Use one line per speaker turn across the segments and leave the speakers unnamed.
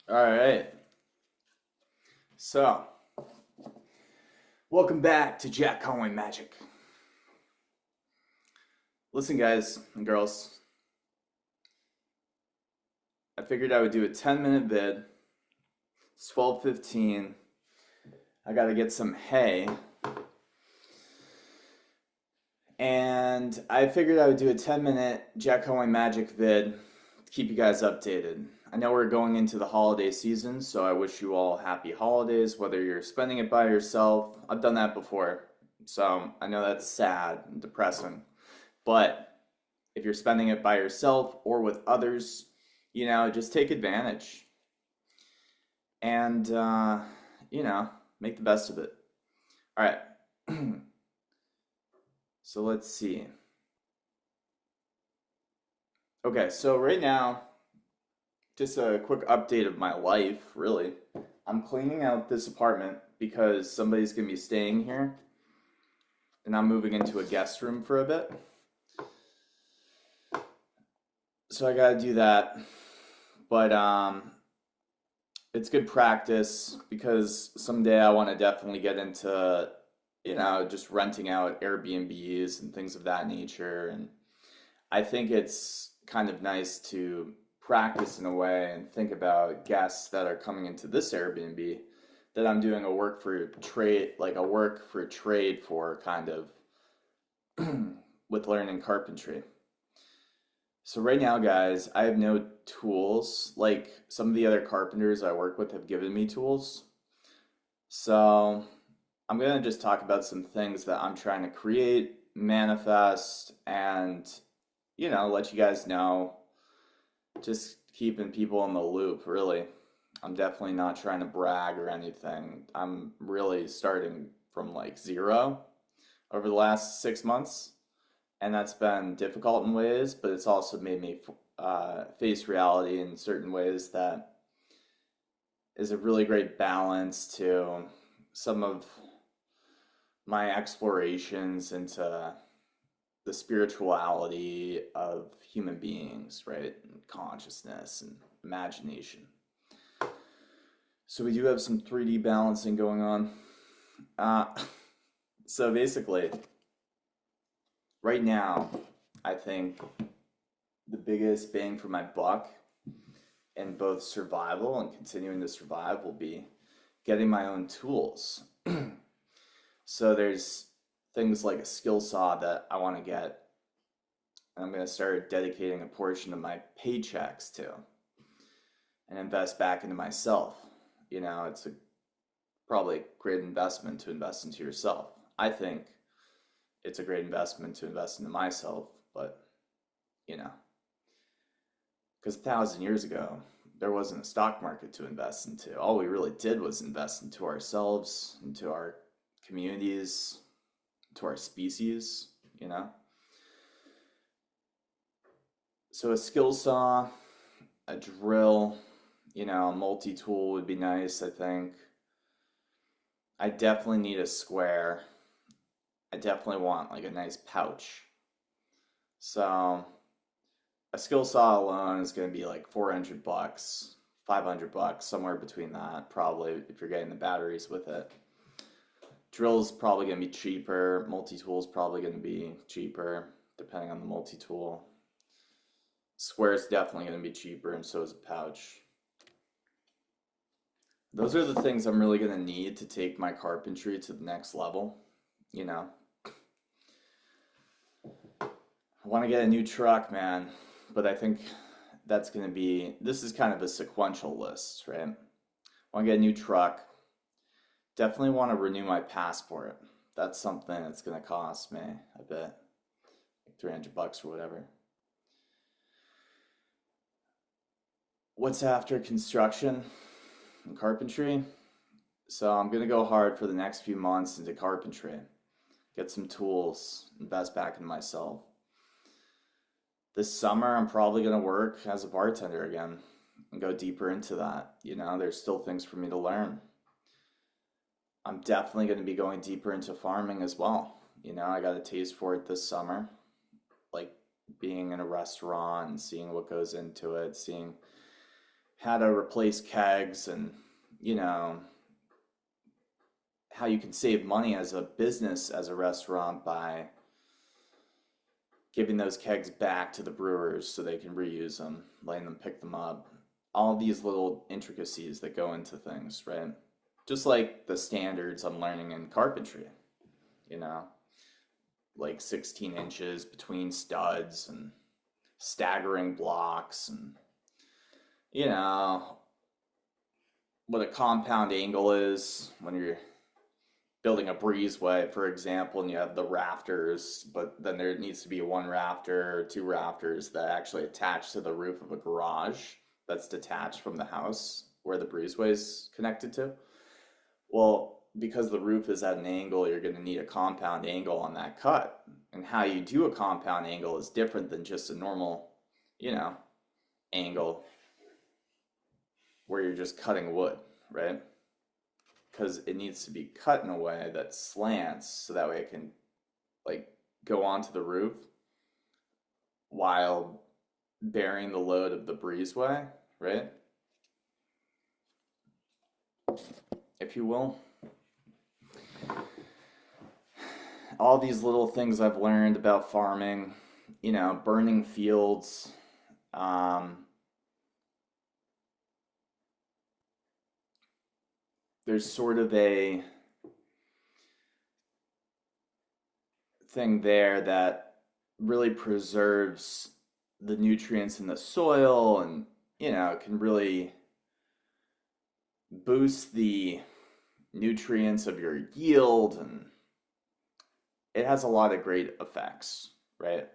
All right. So, welcome back to Jack Conway Magic. Listen, guys and girls, I figured I would do a 10-minute vid. It's 12:15. I got to get some hay. And I figured I would do a 10-minute Jack Conway Magic vid to keep you guys updated. I know we're going into the holiday season, so I wish you all happy holidays, whether you're spending it by yourself. I've done that before, so I know that's sad and depressing. But if you're spending it by yourself or with others, just take advantage and, make the best of it. All right. So let's see. Okay, so right now, just a quick update of my life, really. I'm cleaning out this apartment because somebody's going to be staying here and I'm moving into a guest room for a bit. So I got to do that. But it's good practice because someday I want to definitely get into, just renting out Airbnbs and things of that nature. And I think it's kind of nice to practice in a way and think about guests that are coming into this Airbnb that I'm doing a work for trade for kind of with learning carpentry. So right now, guys, I have no tools. Like some of the other carpenters I work with have given me tools. So I'm gonna just talk about some things that I'm trying to create, manifest, and let you guys know. Just keeping people in the loop, really. I'm definitely not trying to brag or anything. I'm really starting from like zero over the last 6 months, and that's been difficult in ways, but it's also made me face reality in certain ways that is a really great balance to some of my explorations into the spirituality of human beings, right? And consciousness and imagination. So we do have some 3D balancing going on. Uh, so basically, right now, I think the biggest bang for my buck in both survival and continuing to survive will be getting my own tools. So there's things like a skill saw that I want to get, and I'm going to start dedicating a portion of my paychecks to and invest back into myself. It's probably a great investment to invest into yourself. I think it's a great investment to invest into myself, but you know, because 1,000 years ago, there wasn't a stock market to invest into. All we really did was invest into ourselves, into our communities, to our species, you know? So a skill saw, a drill, a multi-tool would be nice, I think. I definitely need a square. I definitely want like a nice pouch. So a skill saw alone is going to be like 400 bucks, 500 bucks, somewhere between that, probably if you're getting the batteries with it. Drill's probably going to be cheaper. Multi-tool's probably going to be cheaper, depending on the multi-tool. Square's definitely going to be cheaper, and so is a pouch. Those are the things I'm really going to need to take my carpentry to the next level. You know, I want to get a new truck, man, but I think this is kind of a sequential list, right? I want to get a new truck. Definitely want to renew my passport. That's something that's going to cost me a bit, like 300 bucks or whatever. What's after construction and carpentry? So I'm going to go hard for the next few months into carpentry. Get some tools, invest back in myself. This summer, I'm probably going to work as a bartender again and go deeper into that. There's still things for me to learn. I'm definitely going to be going deeper into farming as well. I got a taste for it this summer, like being in a restaurant and seeing what goes into it, seeing how to replace kegs and, you know, how you can save money as a business, as a restaurant by giving those kegs back to the brewers so they can reuse them, letting them pick them up. All these little intricacies that go into things, right? Just like the standards I'm learning in carpentry, you know, like 16 inches between studs and staggering blocks and, you know, what a compound angle is when you're building a breezeway, for example, and you have the rafters, but then there needs to be one rafter or two rafters that actually attach to the roof of a garage that's detached from the house where the breezeway is connected to. Well, because the roof is at an angle, you're going to need a compound angle on that cut. And how you do a compound angle is different than just a normal, you know, angle where you're just cutting wood, right? Because it needs to be cut in a way that slants so that way it can like go onto the roof while bearing the load of the breezeway, right? If you will. All these little things I've learned about farming, you know, burning fields, there's sort of a thing there that really preserves the nutrients in the soil and, you know, can really boost the nutrients of your yield, and it has a lot of great effects, right?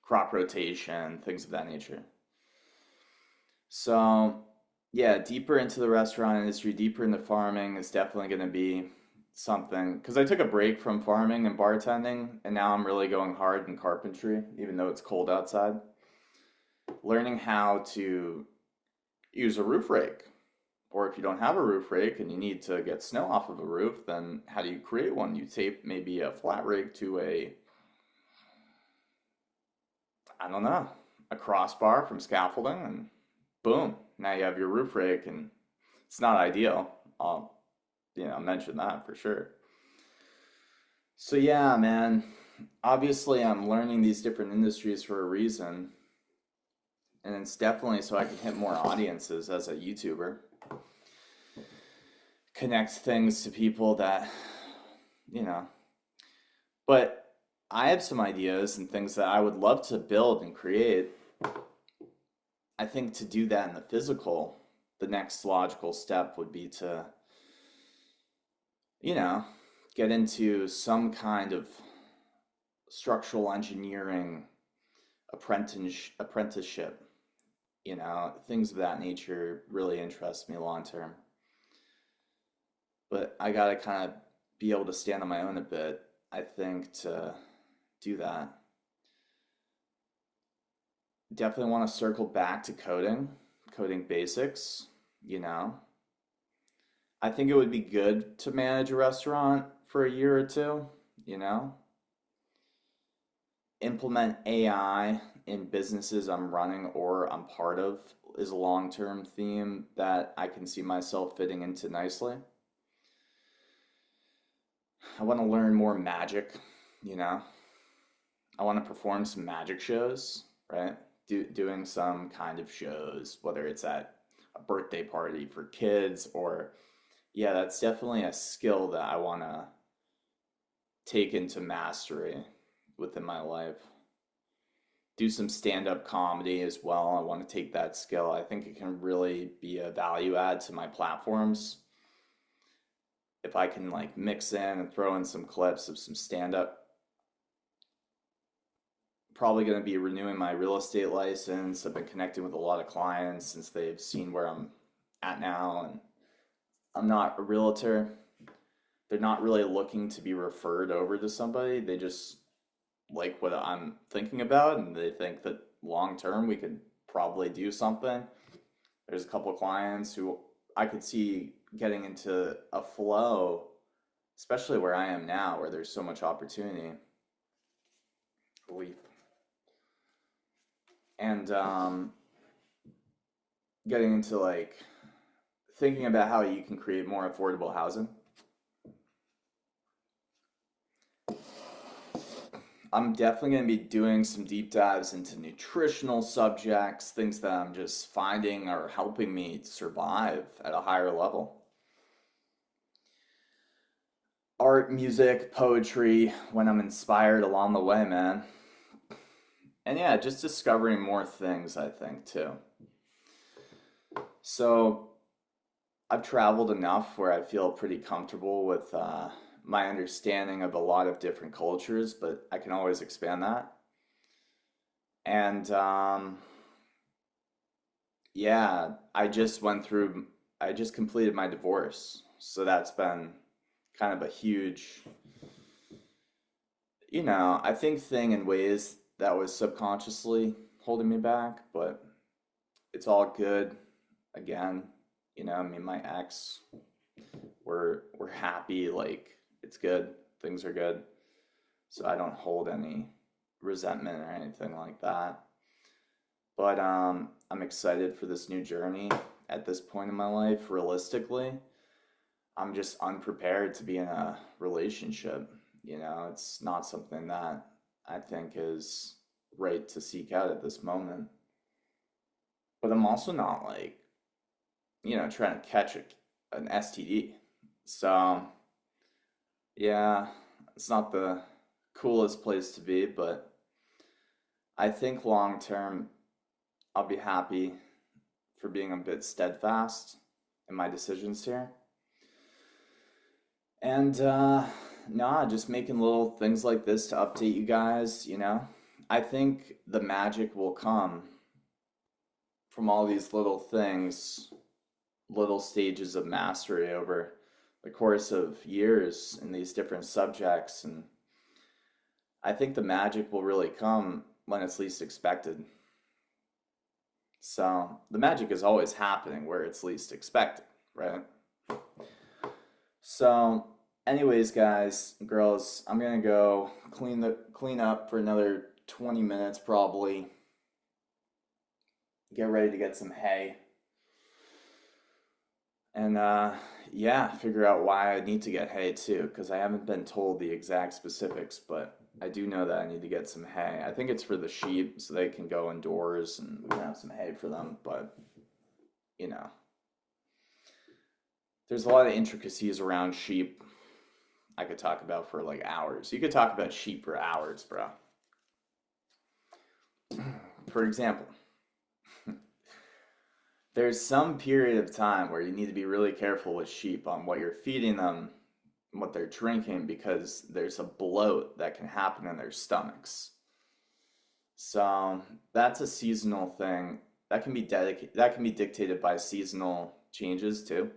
Crop rotation, things of that nature. So, yeah, deeper into the restaurant industry, deeper into farming is definitely going to be something. Because I took a break from farming and bartending, and now I'm really going hard in carpentry, even though it's cold outside. Learning how to use a roof rake. Or if you don't have a roof rake and you need to get snow off of a roof, then how do you create one? You tape maybe a flat rake to I don't know, a crossbar from scaffolding, and boom, now you have your roof rake, and it's not ideal. I'll, you know, mention that for sure. So yeah, man, obviously I'm learning these different industries for a reason, and it's definitely so I can hit more audiences as a YouTuber, connect things to people that, you know, but I have some ideas and things that I would love to build and create. I think to do that in the physical, the next logical step would be to, you know, get into some kind of structural engineering apprenticeship. You know, things of that nature really interest me long term. But I gotta kind of be able to stand on my own a bit, I think, to do that. Definitely want to circle back to coding basics, you know. I think it would be good to manage a restaurant for a year or two, you know. Implement AI in businesses I'm running or I'm part of is a long-term theme that I can see myself fitting into nicely. I want to learn more magic, you know. I want to perform some magic shows, right? Doing some kind of shows, whether it's at a birthday party for kids or, yeah, that's definitely a skill that I want to take into mastery within my life. Do some stand-up comedy as well. I want to take that skill. I think it can really be a value add to my platforms. If I can like mix in and throw in some clips of some stand-up, probably going to be renewing my real estate license. I've been connecting with a lot of clients since they've seen where I'm at now, and I'm not a realtor. They're not really looking to be referred over to somebody. They just like what I'm thinking about, and they think that long term we could probably do something. There's a couple of clients who I could see getting into a flow, especially where I am now, where there's so much opportunity. Belief. And getting into like thinking about how you can create more affordable housing. I'm definitely going to be doing some deep dives into nutritional subjects, things that I'm just finding are helping me survive at a higher level. Art, music, poetry, when I'm inspired along the way, man. And yeah, just discovering more things, I think, too. So I've traveled enough where I feel pretty comfortable with my understanding of a lot of different cultures, but I can always expand that. And yeah, I just completed my divorce. So that's been kind of a huge, I think thing in ways that was subconsciously holding me back, but it's all good. Again, me and my ex, we're happy, like it's good. Things are good. So I don't hold any resentment or anything like that. But I'm excited for this new journey at this point in my life. Realistically, I'm just unprepared to be in a relationship. It's not something that I think is right to seek out at this moment. But I'm also not like, trying to catch an STD. So, yeah, it's not the coolest place to be, but I think long term, I'll be happy for being a bit steadfast in my decisions here. And nah, just making little things like this to update you guys. I think the magic will come from all these little things, little stages of mastery over the course of years in these different subjects. And I think the magic will really come when it's least expected. So the magic is always happening where it's least expected, right? So, anyways, guys, girls, I'm gonna go clean up for another 20 minutes probably. Get ready to get some hay. And yeah, figure out why I need to get hay too, because I haven't been told the exact specifics, but I do know that I need to get some hay. I think it's for the sheep so they can go indoors and we can have some hay for them, but you know, there's a lot of intricacies around sheep I could talk about for like hours. You could talk about sheep for hours, bro. For example, there's some period of time where you need to be really careful with sheep on what you're feeding them, what they're drinking, because there's a bloat that can happen in their stomachs. So that's a seasonal thing that can be dictated by seasonal changes too,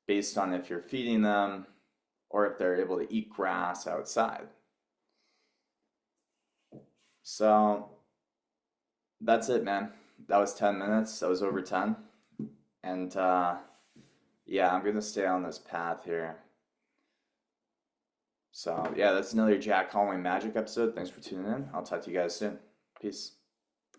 based on if you're feeding them or if they're able to eat grass outside. So that's it, man. That was 10 minutes. That was over 10. And yeah, I'm gonna stay on this path here. So yeah, that's another Jack Halloween Magic episode. Thanks for tuning in. I'll talk to you guys soon. Peace.